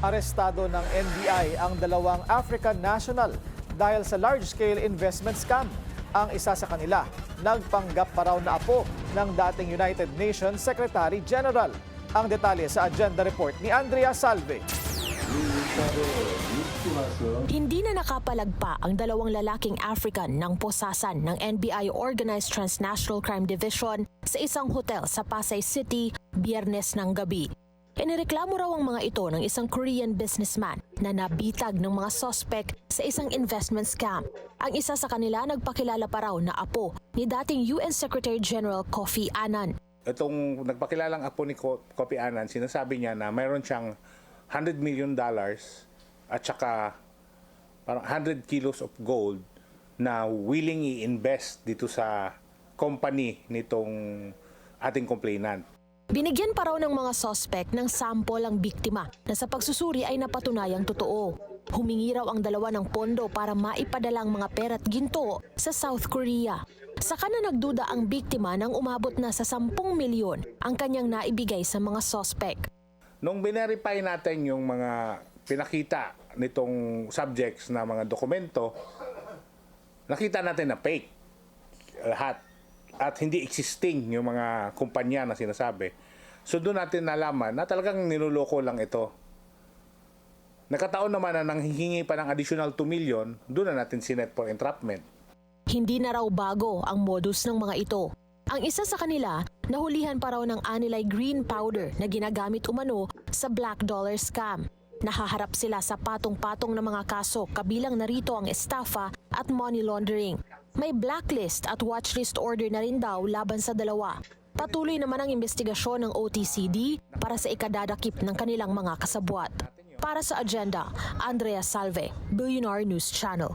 Arestado ng NBI ang dalawang African national dahil sa large-scale investment scam. Ang isa sa kanila, nagpanggap pa raw na apo ng dating United Nations Secretary General. Ang detalye sa agenda report ni Andrea Salve. Hindi na nakapalagpa ang dalawang lalaking African ng posasan ng NBI Organized Transnational Crime Division sa isang hotel sa Pasay City, Biyernes ng gabi. Inireklamo raw ang mga ito ng isang Korean businessman na nabitag ng mga suspect sa isang investment scam. Ang isa sa kanila nagpakilala pa raw na apo ni dating UN Secretary General Kofi Annan. Itong nagpakilalang apo ni Kofi Annan, sinasabi niya na mayroon siyang $100 million at saka parang 100 kilos of gold na willing i-invest dito sa company nitong ating complainant. Binigyan pa raw ng mga suspect ng sample ang biktima na sa pagsusuri ay napatunayang totoo. Humingi raw ang dalawa ng pondo para maipadala ang mga pera at ginto sa South Korea. Saka na nagduda ang biktima nang umabot na sa 10 milyon ang kanyang naibigay sa mga suspect. Nung binerify natin yung mga pinakita nitong subjects na mga dokumento, nakita natin na fake lahat at hindi existing yung mga kumpanya na sinasabi. So doon natin nalaman na talagang niloloko lang ito. Nakataon naman na nanghihingi pa ng additional 2 million, doon na natin sinet for entrapment. Hindi na raw bago ang modus ng mga ito. Ang isa sa kanila, nahulihan pa raw ng anilay green powder na ginagamit umano sa black dollar scam. Nahaharap sila sa patong-patong na mga kaso kabilang narito ang estafa at money laundering. May blacklist at watchlist order na rin daw laban sa dalawa. Patuloy naman ang investigasyon ng OTCD para sa ikadadakip ng kanilang mga kasabwat. Para sa agenda, Andrea Salve, Billionaire News Channel.